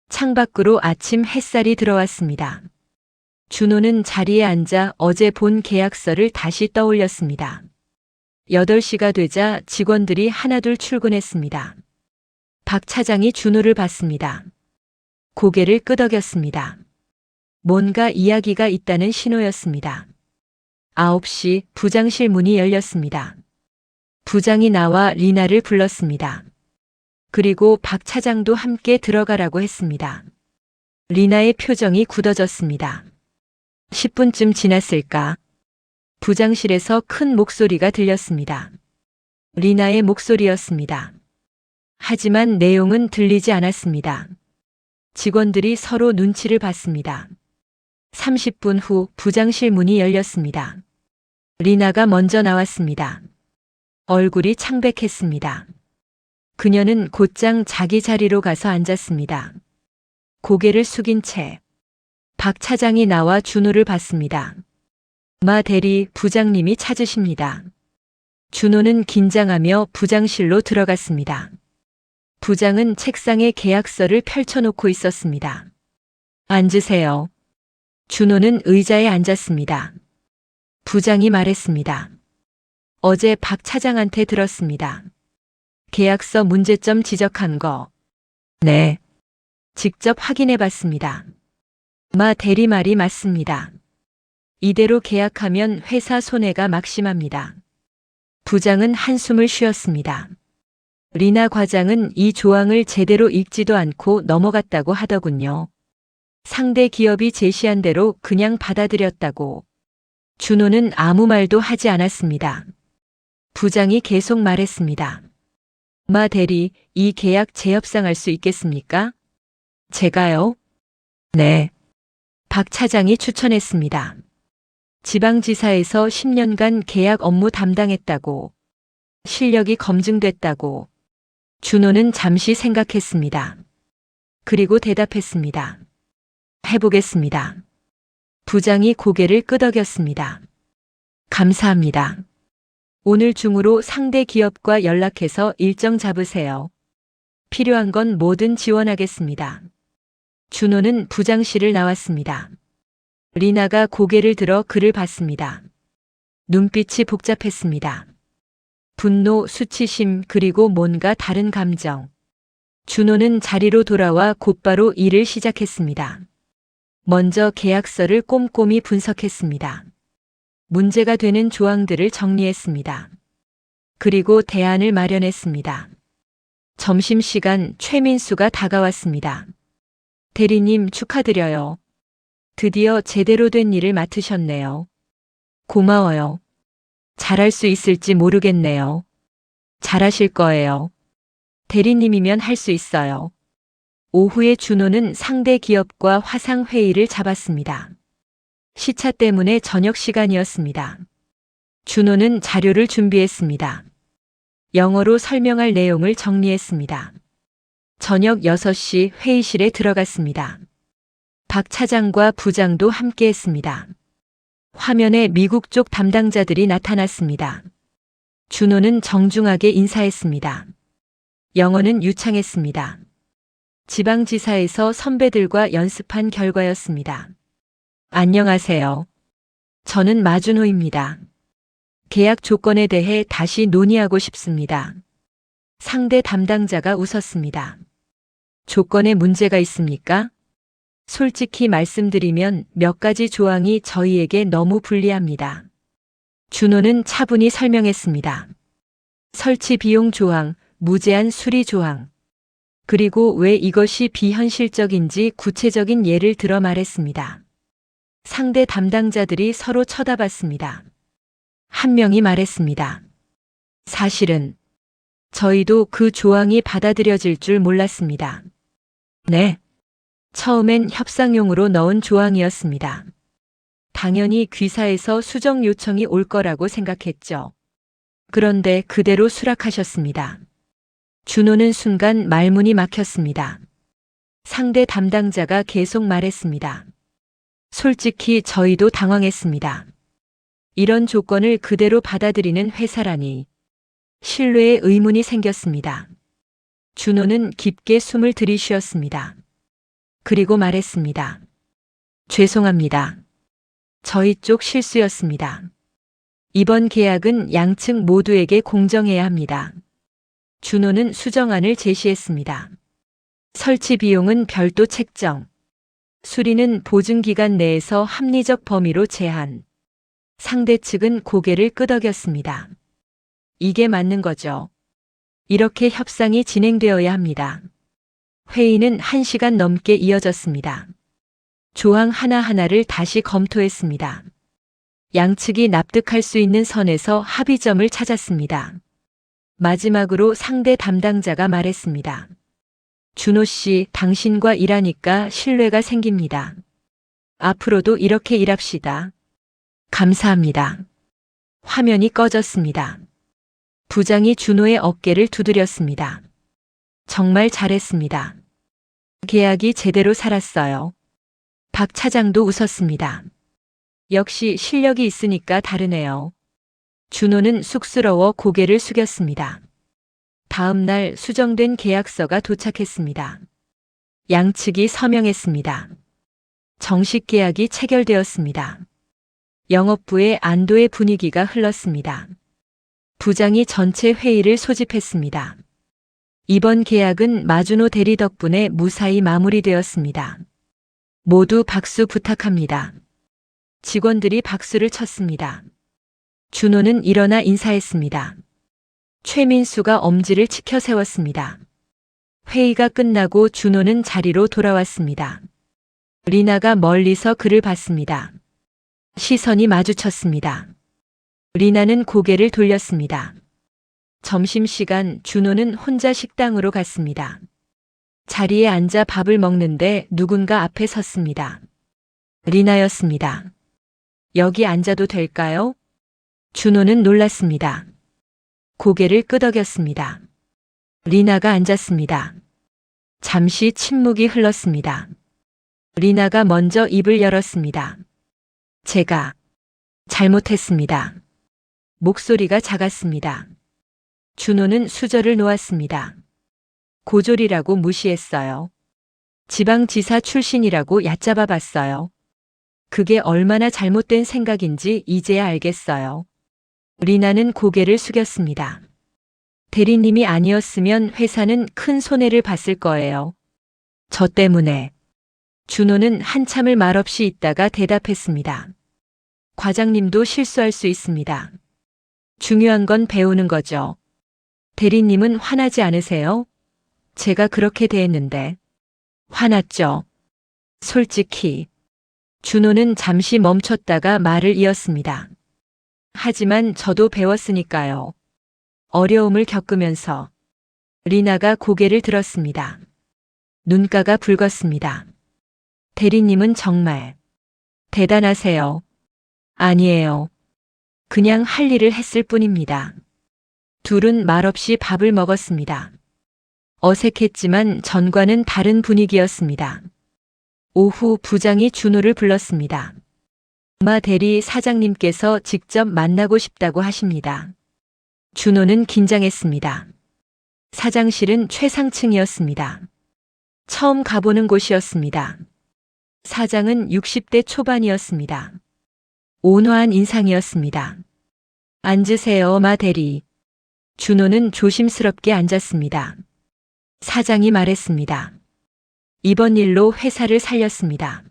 창밖으로 아침 햇살이 들어왔습니다. 준호는 자리에 앉아 어제 본 계약서를 다시 떠올렸습니다. 8시가 되자 직원들이 하나둘 출근했습니다. 박 차장이 준호를 봤습니다. 고개를 끄덕였습니다. 뭔가 이야기가 있다는 신호였습니다. 9시 부장실 문이 열렸습니다. 부장이 나와 리나를 불렀습니다. 그리고 박 차장도 함께 들어가라고 했습니다. 리나의 표정이 굳어졌습니다. 10분쯤 지났을까? 부장실에서 큰 목소리가 들렸습니다. 리나의 목소리였습니다. 하지만 내용은 들리지 않았습니다. 직원들이 서로 눈치를 봤습니다. 30분 후 부장실 문이 열렸습니다. 리나가 먼저 나왔습니다. 얼굴이 창백했습니다. 그녀는 곧장 자기 자리로 가서 앉았습니다. 고개를 숙인 채 박 차장이 나와 준호를 봤습니다. 마 대리, 부장님이 찾으십니다. 준호는 긴장하며 부장실로 들어갔습니다. 부장은 책상에 계약서를 펼쳐놓고 있었습니다. 앉으세요. 준호는 의자에 앉았습니다. 부장이 말했습니다. 어제 박 차장한테 들었습니다. 계약서 문제점 지적한 거. 네. 직접 확인해 봤습니다. 마 대리 말이 맞습니다. 이대로 계약하면 회사 손해가 막심합니다. 부장은 한숨을 쉬었습니다. 리나 과장은 이 조항을 제대로 읽지도 않고 넘어갔다고 하더군요. 상대 기업이 제시한 대로 그냥 받아들였다고. 준호는 아무 말도 하지 않았습니다. 부장이 계속 말했습니다. 마 대리, 이 계약 재협상할 수 있겠습니까? 제가요? 네. 박 차장이 추천했습니다. 지방지사에서 10년간 계약 업무 담당했다고, 실력이 검증됐다고. 준호는 잠시 생각했습니다. 그리고 대답했습니다. 해보겠습니다. 부장이 고개를 끄덕였습니다. 감사합니다. 오늘 중으로 상대 기업과 연락해서 일정 잡으세요. 필요한 건 뭐든 지원하겠습니다. 준호는 부장실을 나왔습니다. 리나가 고개를 들어 그를 봤습니다. 눈빛이 복잡했습니다. 분노, 수치심, 그리고 뭔가 다른 감정. 준호는 자리로 돌아와 곧바로 일을 시작했습니다. 먼저 계약서를 꼼꼼히 분석했습니다. 문제가 되는 조항들을 정리했습니다. 그리고 대안을 마련했습니다. 점심시간 최민수가 다가왔습니다. 대리님 축하드려요. 드디어 제대로 된 일을 맡으셨네요. 고마워요. 잘할 수 있을지 모르겠네요. 잘하실 거예요. 대리님이면 할 수 있어요. 오후에 준호는 상대 기업과 화상회의를 잡았습니다. 시차 때문에 저녁 시간이었습니다. 준호는 자료를 준비했습니다. 영어로 설명할 내용을 정리했습니다. 저녁 6시 회의실에 들어갔습니다. 박 차장과 부장도 함께 했습니다. 화면에 미국 쪽 담당자들이 나타났습니다. 준호는 정중하게 인사했습니다. 영어는 유창했습니다. 지방지사에서 선배들과 연습한 결과였습니다. 안녕하세요. 저는 마준호입니다. 계약 조건에 대해 다시 논의하고 싶습니다. 상대 담당자가 웃었습니다. 조건에 문제가 있습니까? 솔직히 말씀드리면 몇 가지 조항이 저희에게 너무 불리합니다. 준호는 차분히 설명했습니다. 설치 비용 조항, 무제한 수리 조항. 그리고 왜 이것이 비현실적인지 구체적인 예를 들어 말했습니다. 상대 담당자들이 서로 쳐다봤습니다. 한 명이 말했습니다. 사실은 저희도 그 조항이 받아들여질 줄 몰랐습니다. 네. 처음엔 협상용으로 넣은 조항이었습니다. 당연히 귀사에서 수정 요청이 올 거라고 생각했죠. 그런데 그대로 수락하셨습니다. 준호는 순간 말문이 막혔습니다. 상대 담당자가 계속 말했습니다. 솔직히 저희도 당황했습니다. 이런 조건을 그대로 받아들이는 회사라니. 신뢰에 의문이 생겼습니다. 준호는 깊게 숨을 들이쉬었습니다. 그리고 말했습니다. 죄송합니다. 저희 쪽 실수였습니다. 이번 계약은 양측 모두에게 공정해야 합니다. 준호는 수정안을 제시했습니다. 설치 비용은 별도 책정. 수리는 보증기간 내에서 합리적 범위로 제한. 상대 측은 고개를 끄덕였습니다. 이게 맞는 거죠. 이렇게 협상이 진행되어야 합니다. 회의는 1시간 넘게 이어졌습니다. 조항 하나하나를 다시 검토했습니다. 양측이 납득할 수 있는 선에서 합의점을 찾았습니다. 마지막으로 상대 담당자가 말했습니다. 준호 씨, 당신과 일하니까 신뢰가 생깁니다. 앞으로도 이렇게 일합시다. 감사합니다. 화면이 꺼졌습니다. 부장이 준호의 어깨를 두드렸습니다. 정말 잘했습니다. 계약이 제대로 살았어요. 박 차장도 웃었습니다. 역시 실력이 있으니까 다르네요. 준호는 쑥스러워 고개를 숙였습니다. 다음 날 수정된 계약서가 도착했습니다. 양측이 서명했습니다. 정식 계약이 체결되었습니다. 영업부의 안도의 분위기가 흘렀습니다. 부장이 전체 회의를 소집했습니다. 이번 계약은 마준호 대리 덕분에 무사히 마무리되었습니다. 모두 박수 부탁합니다. 직원들이 박수를 쳤습니다. 준호는 일어나 인사했습니다. 최민수가 엄지를 치켜 세웠습니다. 회의가 끝나고 준호는 자리로 돌아왔습니다. 리나가 멀리서 그를 봤습니다. 시선이 마주쳤습니다. 리나는 고개를 돌렸습니다. 점심시간 준호는 혼자 식당으로 갔습니다. 자리에 앉아 밥을 먹는데 누군가 앞에 섰습니다. 리나였습니다. 여기 앉아도 될까요? 준호는 놀랐습니다. 고개를 끄덕였습니다. 리나가 앉았습니다. 잠시 침묵이 흘렀습니다. 리나가 먼저 입을 열었습니다. 제가 잘못했습니다. 목소리가 작았습니다. 준호는 수저를 놓았습니다. 고졸이라고 무시했어요. 지방지사 출신이라고 얕잡아 봤어요. 그게 얼마나 잘못된 생각인지 이제야 알겠어요. 리나는 고개를 숙였습니다. 대리님이 아니었으면 회사는 큰 손해를 봤을 거예요. 저 때문에. 준호는 한참을 말없이 있다가 대답했습니다. 과장님도 실수할 수 있습니다. 중요한 건 배우는 거죠. 대리님은 화나지 않으세요? 제가 그렇게 대했는데. 화났죠. 솔직히. 준호는 잠시 멈췄다가 말을 이었습니다. 하지만 저도 배웠으니까요. 어려움을 겪으면서. 리나가 고개를 들었습니다. 눈가가 붉었습니다. 대리님은 정말 대단하세요. 아니에요. 그냥 할 일을 했을 뿐입니다. 둘은 말없이 밥을 먹었습니다. 어색했지만 전과는 다른 분위기였습니다. 오후 부장이 준호를 불렀습니다. 마 대리 사장님께서 직접 만나고 싶다고 하십니다. 준호는 긴장했습니다. 사장실은 최상층이었습니다. 처음 가보는 곳이었습니다. 사장은 60대 초반이었습니다. 온화한 인상이었습니다. 앉으세요, 마 대리. 준호는 조심스럽게 앉았습니다. 사장이 말했습니다. 이번 일로 회사를 살렸습니다.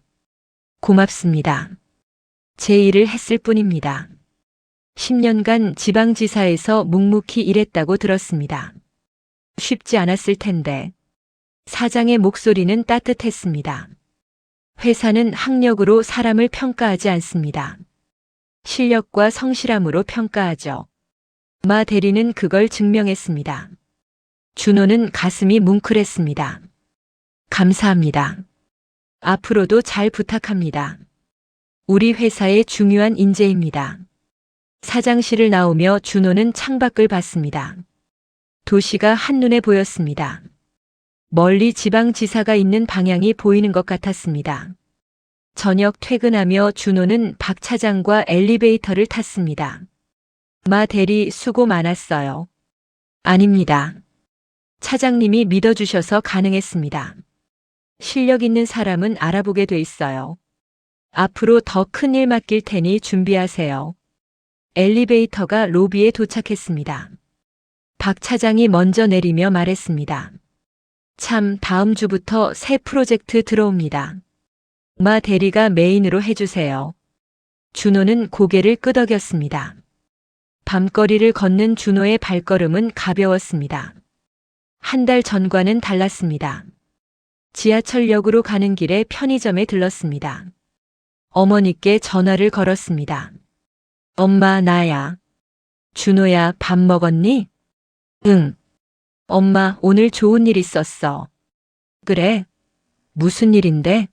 고맙습니다. 제 일을 했을 뿐입니다. 10년간 지방지사에서 묵묵히 일했다고 들었습니다. 쉽지 않았을 텐데. 사장의 목소리는 따뜻했습니다. 회사는 학력으로 사람을 평가하지 않습니다. 실력과 성실함으로 평가하죠. 마 대리는 그걸 증명했습니다. 준호는 가슴이 뭉클했습니다. 감사합니다. 앞으로도 잘 부탁합니다. 우리 회사의 중요한 인재입니다. 사장실을 나오며 준호는 창밖을 봤습니다. 도시가 한눈에 보였습니다. 멀리 지방지사가 있는 방향이 보이는 것 같았습니다. 저녁 퇴근하며 준호는 박 차장과 엘리베이터를 탔습니다. 마 대리 수고 많았어요. 아닙니다. 차장님이 믿어주셔서 가능했습니다. 실력 있는 사람은 알아보게 돼 있어요. 앞으로 더 큰 일 맡길 테니 준비하세요. 엘리베이터가 로비에 도착했습니다. 박 차장이 먼저 내리며 말했습니다. 참, 다음 주부터 새 프로젝트 들어옵니다. 마 대리가 메인으로 해주세요. 준호는 고개를 끄덕였습니다. 밤거리를 걷는 준호의 발걸음은 가벼웠습니다. 한 달 전과는 달랐습니다. 지하철역으로 가는 길에 편의점에 들렀습니다. 어머니께 전화를 걸었습니다. 엄마, 나야. 준호야, 밥 먹었니? 응. 엄마, 오늘 좋은 일 있었어. 그래? 무슨 일인데?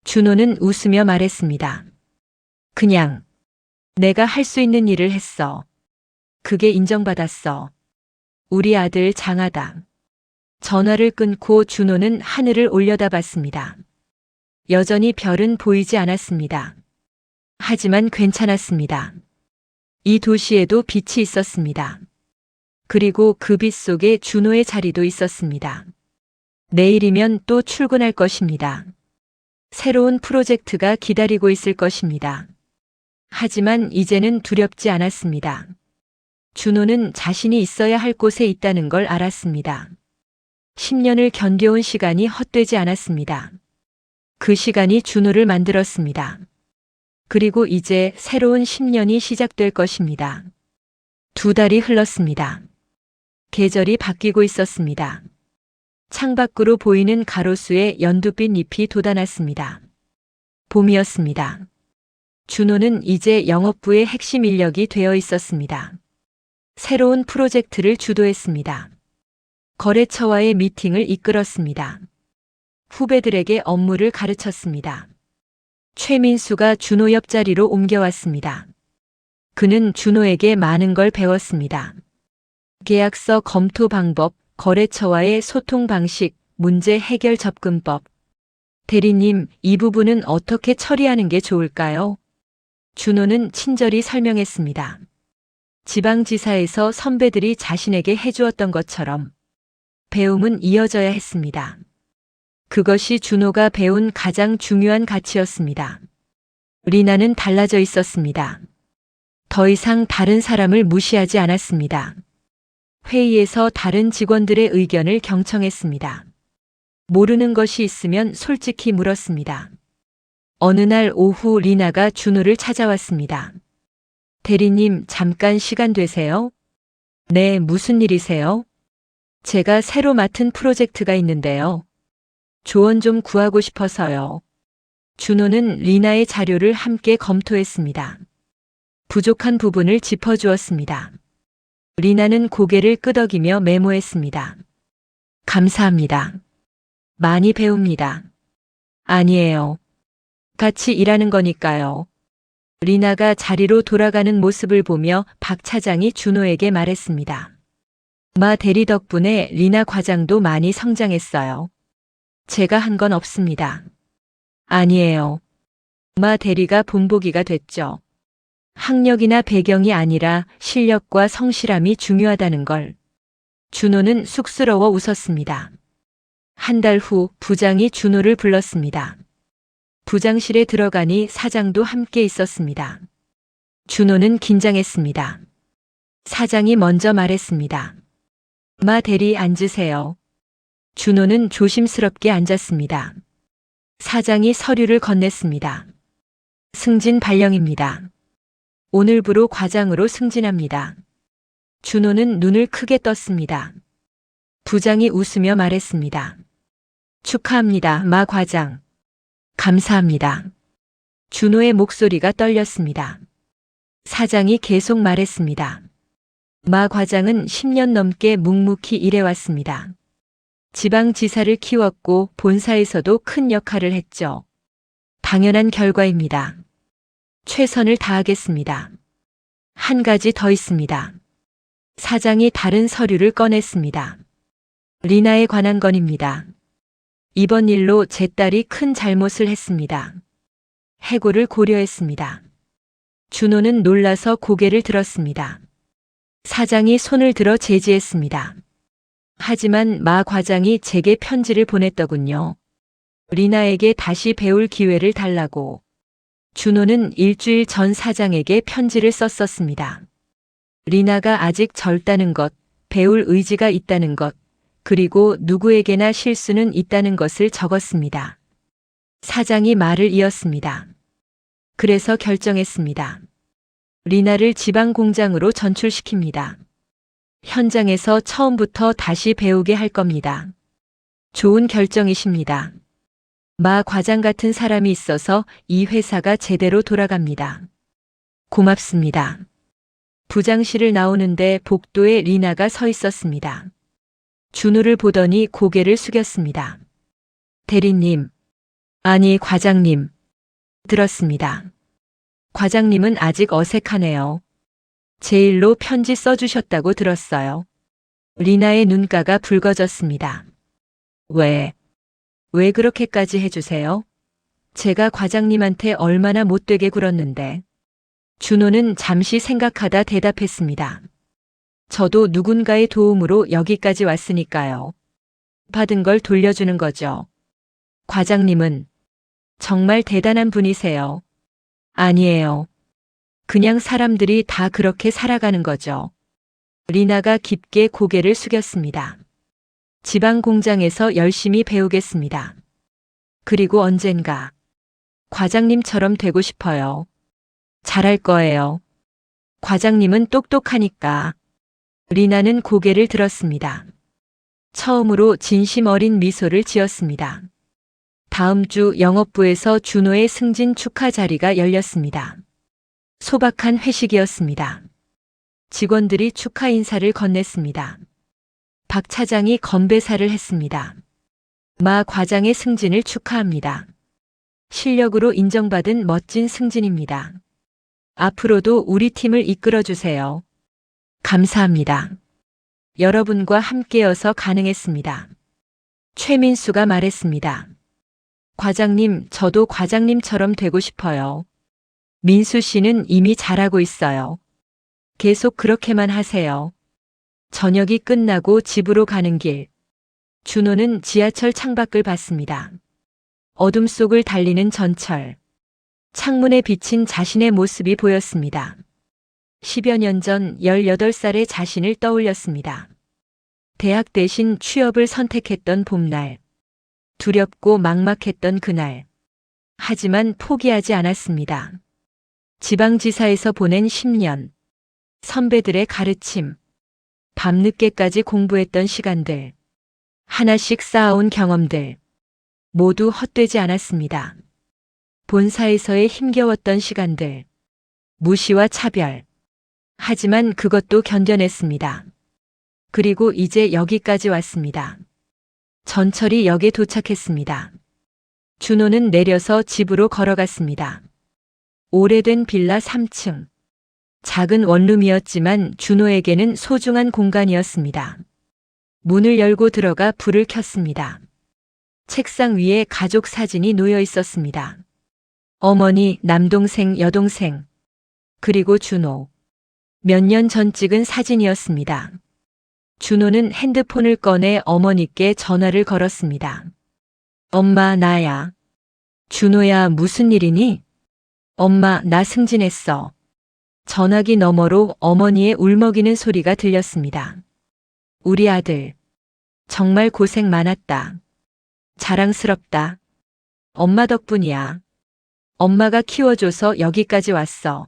준호는 웃으며 말했습니다. 그냥 내가 할 수 있는 일을 했어. 그게 인정받았어. 우리 아들 장하다. 전화를 끊고 준호는 하늘을 올려다봤습니다. 여전히 별은 보이지 않았습니다. 하지만 괜찮았습니다. 이 도시에도 빛이 있었습니다. 그리고 그 빛 속에 준호의 자리도 있었습니다. 내일이면 또 출근할 것입니다. 새로운 프로젝트가 기다리고 있을 것입니다. 하지만 이제는 두렵지 않았습니다. 준호는 자신이 있어야 할 곳에 있다는 걸 알았습니다. 10년을 견뎌온 시간이 헛되지 않았습니다. 그 시간이 준호를 만들었습니다. 그리고 이제 새로운 10년이 시작될 것입니다. 2달이 흘렀습니다. 계절이 바뀌고 있었습니다. 창밖으로 보이는 가로수에 연두빛 잎이 돋아났습니다. 봄이었습니다. 준호는 이제 영업부의 핵심 인력이 되어 있었습니다. 새로운 프로젝트를 주도했습니다. 거래처와의 미팅을 이끌었습니다. 후배들에게 업무를 가르쳤습니다. 최민수가 준호 옆자리로 옮겨왔습니다. 그는 준호에게 많은 걸 배웠습니다. 계약서 검토 방법, 거래처와의 소통 방식, 문제 해결 접근법. 대리님, 이 부분은 어떻게 처리하는 게 좋을까요? 준호는 친절히 설명했습니다. 지방지사에서 선배들이 자신에게 해주었던 것처럼 배움은 이어져야 했습니다. 그것이 준호가 배운 가장 중요한 가치였습니다. 리나는 달라져 있었습니다. 더 이상 다른 사람을 무시하지 않았습니다. 회의에서 다른 직원들의 의견을 경청했습니다. 모르는 것이 있으면 솔직히 물었습니다. 어느 날 오후 리나가 준호를 찾아왔습니다. 대리님, 잠깐 시간 되세요? 네, 무슨 일이세요? 제가 새로 맡은 프로젝트가 있는데요. 조언 좀 구하고 싶어서요. 준호는 리나의 자료를 함께 검토했습니다. 부족한 부분을 짚어주었습니다. 리나는 고개를 끄덕이며 메모했습니다. 감사합니다. 많이 배웁니다. 아니에요. 같이 일하는 거니까요. 리나가 자리로 돌아가는 모습을 보며 박 차장이 준호에게 말했습니다. 마 대리 덕분에 리나 과장도 많이 성장했어요. 제가 한 건 없습니다. 아니에요. 마 대리가 본보기가 됐죠. 학력이나 배경이 아니라 실력과 성실함이 중요하다는 걸. 준호는 쑥스러워 웃었습니다. 한 달 후 부장이 준호를 불렀습니다. 부장실에 들어가니 사장도 함께 있었습니다. 준호는 긴장했습니다. 사장이 먼저 말했습니다. 마 대리 앉으세요. 준호는 조심스럽게 앉았습니다. 사장이 서류를 건넸습니다. 승진 발령입니다. 오늘부로 과장으로 승진합니다. 준호는 눈을 크게 떴습니다. 부장이 웃으며 말했습니다. 축하합니다, 마 과장. 감사합니다. 준호의 목소리가 떨렸습니다. 사장이 계속 말했습니다. 마 과장은 10년 넘게 묵묵히 일해왔습니다. 지방지사를 키웠고 본사에서도 큰 역할을 했죠. 당연한 결과입니다. 최선을 다하겠습니다. 한 가지 더 있습니다. 사장이 다른 서류를 꺼냈습니다. 리나에 관한 건입니다. 이번 일로 제 딸이 큰 잘못을 했습니다. 해고를 고려했습니다. 준호는 놀라서 고개를 들었습니다. 사장이 손을 들어 제지했습니다. 하지만 마 과장이 제게 편지를 보냈더군요. 리나에게 다시 배울 기회를 달라고. 준호는 일주일 전 사장에게 편지를 썼었습니다. 리나가 아직 젊다는 것, 배울 의지가 있다는 것, 그리고 누구에게나 실수는 있다는 것을 적었습니다. 사장이 말을 이었습니다. 그래서 결정했습니다. 리나를 지방 공장으로 전출시킵니다. 현장에서 처음부터 다시 배우게 할 겁니다. 좋은 결정이십니다. 마 과장 같은 사람이 있어서 이 회사가 제대로 돌아갑니다. 고맙습니다. 부장실을 나오는데 복도에 리나가 서 있었습니다. 준호를 보더니 고개를 숙였습니다. 대리님, 아니 과장님. 들었습니다. 과장님은 아직 어색하네요. 제 일로 편지 써주셨다고 들었어요. 리나의 눈가가 붉어졌습니다. 왜 그렇게까지 해주세요? 제가 과장님한테 얼마나 못되게 굴었는데. 준호는 잠시 생각하다 대답했습니다. 저도 누군가의 도움으로 여기까지 왔으니까요. 받은 걸 돌려주는 거죠. 과장님은 정말 대단한 분이세요. 아니에요. 그냥 사람들이 다 그렇게 살아가는 거죠. 리나가 깊게 고개를 숙였습니다. 지방 공장에서 열심히 배우겠습니다. 그리고 언젠가 과장님처럼 되고 싶어요. 잘할 거예요. 과장님은 똑똑하니까. 리나는 고개를 들었습니다. 처음으로 진심 어린 미소를 지었습니다. 다음 주 영업부에서 준호의 승진 축하 자리가 열렸습니다. 소박한 회식이었습니다. 직원들이 축하 인사를 건넸습니다. 박 차장이 건배사를 했습니다. 마 과장의 승진을 축하합니다. 실력으로 인정받은 멋진 승진입니다. 앞으로도 우리 팀을 이끌어 주세요. 감사합니다. 여러분과 함께여서 가능했습니다. 최민수가 말했습니다. 과장님, 저도 과장님처럼 되고 싶어요. 민수 씨는 이미 잘하고 있어요. 계속 그렇게만 하세요. 저녁이 끝나고 집으로 가는 길. 준호는 지하철 창밖을 봤습니다. 어둠 속을 달리는 전철. 창문에 비친 자신의 모습이 보였습니다. 10여 년 전 18살의 자신을 떠올렸습니다. 대학 대신 취업을 선택했던 봄날. 두렵고 막막했던 그날. 하지만 포기하지 않았습니다. 지방지사에서 보낸 10년. 선배들의 가르침. 밤늦게까지 공부했던 시간들. 하나씩 쌓아온 경험들. 모두 헛되지 않았습니다. 본사에서의 힘겨웠던 시간들. 무시와 차별. 하지만 그것도 견뎌냈습니다. 그리고 이제 여기까지 왔습니다. 전철이 역에 도착했습니다. 준호는 내려서 집으로 걸어갔습니다. 오래된 빌라 3층. 작은 원룸이었지만 준호에게는 소중한 공간이었습니다. 문을 열고 들어가 불을 켰습니다. 책상 위에 가족 사진이 놓여 있었습니다. 어머니, 남동생, 여동생, 그리고 준호. 몇 년 전 찍은 사진이었습니다. 준호는 핸드폰을 꺼내 어머니께 전화를 걸었습니다. 엄마, 나야. 준호야, 무슨 일이니? 엄마, 나 승진했어. 전화기 너머로 어머니의 울먹이는 소리가 들렸습니다. 우리 아들. 정말 고생 많았다. 자랑스럽다. 엄마 덕분이야. 엄마가 키워줘서 여기까지 왔어.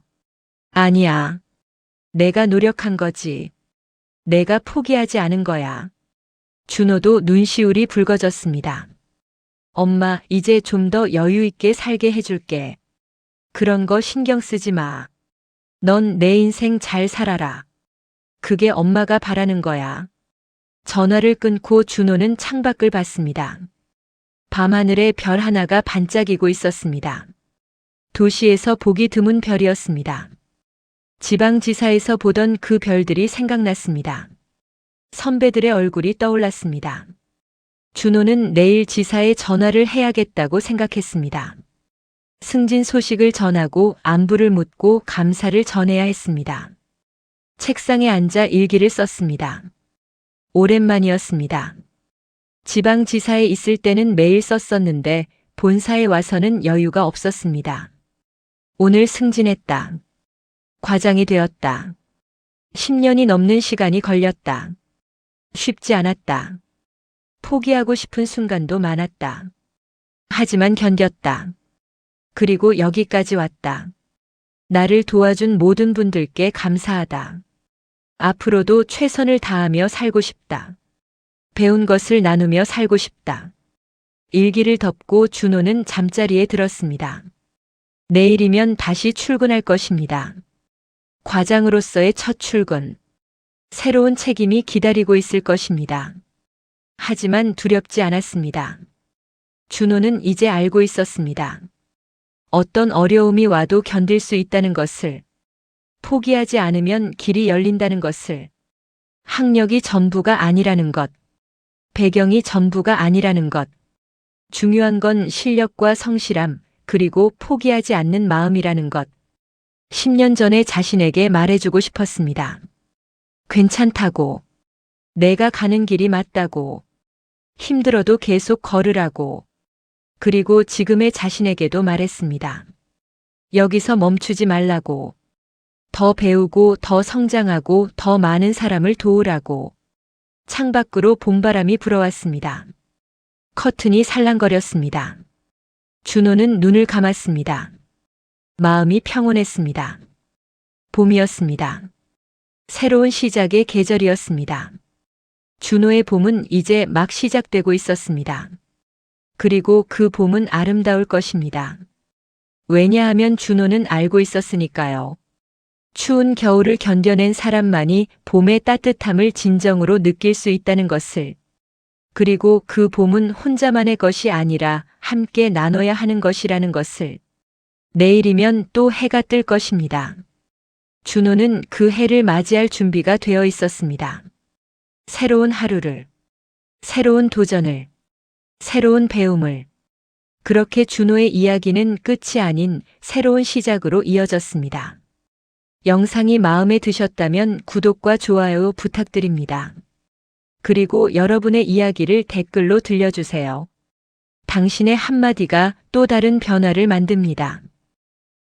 아니야. 내가 노력한 거지. 내가 포기하지 않은 거야. 준호도 눈시울이 붉어졌습니다. 엄마, 이제 좀 더 여유 있게 살게 해줄게. 그런 거 신경 쓰지 마. 넌 내 인생 잘 살아라. 그게 엄마가 바라는 거야. 전화를 끊고 준호는 창밖을 봤습니다. 밤하늘에 별 하나가 반짝이고 있었습니다. 도시에서 보기 드문 별이었습니다. 지방지사에서 보던 그 별들이 생각났습니다. 선배들의 얼굴이 떠올랐습니다. 준호는 내일 지사에 전화를 해야겠다고 생각했습니다. 승진 소식을 전하고 안부를 묻고 감사를 전해야 했습니다. 책상에 앉아 일기를 썼습니다. 오랜만이었습니다. 지방지사에 있을 때는 매일 썼었는데 본사에 와서는 여유가 없었습니다. 오늘 승진했다. 과장이 되었다. 10년이 넘는 시간이 걸렸다. 쉽지 않았다. 포기하고 싶은 순간도 많았다. 하지만 견뎠다. 그리고 여기까지 왔다. 나를 도와준 모든 분들께 감사하다. 앞으로도 최선을 다하며 살고 싶다. 배운 것을 나누며 살고 싶다. 일기를 덮고 준호는 잠자리에 들었습니다. 내일이면 다시 출근할 것입니다. 과장으로서의 첫 출근. 새로운 책임이 기다리고 있을 것입니다. 하지만 두렵지 않았습니다. 준호는 이제 알고 있었습니다. 어떤 어려움이 와도 견딜 수 있다는 것을, 포기하지 않으면 길이 열린다는 것을, 학력이 전부가 아니라는 것, 배경이 전부가 아니라는 것, 중요한 건 실력과 성실함, 그리고 포기하지 않는 마음이라는 것. 10년 전에 자신에게 말해주고 싶었습니다. 괜찮다고. 내가 가는 길이 맞다고. 힘들어도 계속 걸으라고. 그리고 지금의 자신에게도 말했습니다. 여기서 멈추지 말라고. 더 배우고 더 성장하고 더 많은 사람을 도우라고. 창밖으로 봄바람이 불어왔습니다. 커튼이 살랑거렸습니다. 준호는 눈을 감았습니다. 마음이 평온했습니다. 봄이었습니다. 새로운 시작의 계절이었습니다. 준호의 봄은 이제 막 시작되고 있었습니다. 그리고 그 봄은 아름다울 것입니다. 왜냐하면 준호는 알고 있었으니까요. 추운 겨울을 견뎌낸 사람만이 봄의 따뜻함을 진정으로 느낄 수 있다는 것을. 그리고 그 봄은 혼자만의 것이 아니라 함께 나눠야 하는 것이라는 것을. 내일이면 또 해가 뜰 것입니다. 준호는 그 해를 맞이할 준비가 되어 있었습니다. 새로운 하루를, 새로운 도전을, 새로운 배움을. 그렇게 준호의 이야기는 끝이 아닌 새로운 시작으로 이어졌습니다. 영상이 마음에 드셨다면 구독과 좋아요 부탁드립니다. 그리고 여러분의 이야기를 댓글로 들려주세요. 당신의 한마디가 또 다른 변화를 만듭니다.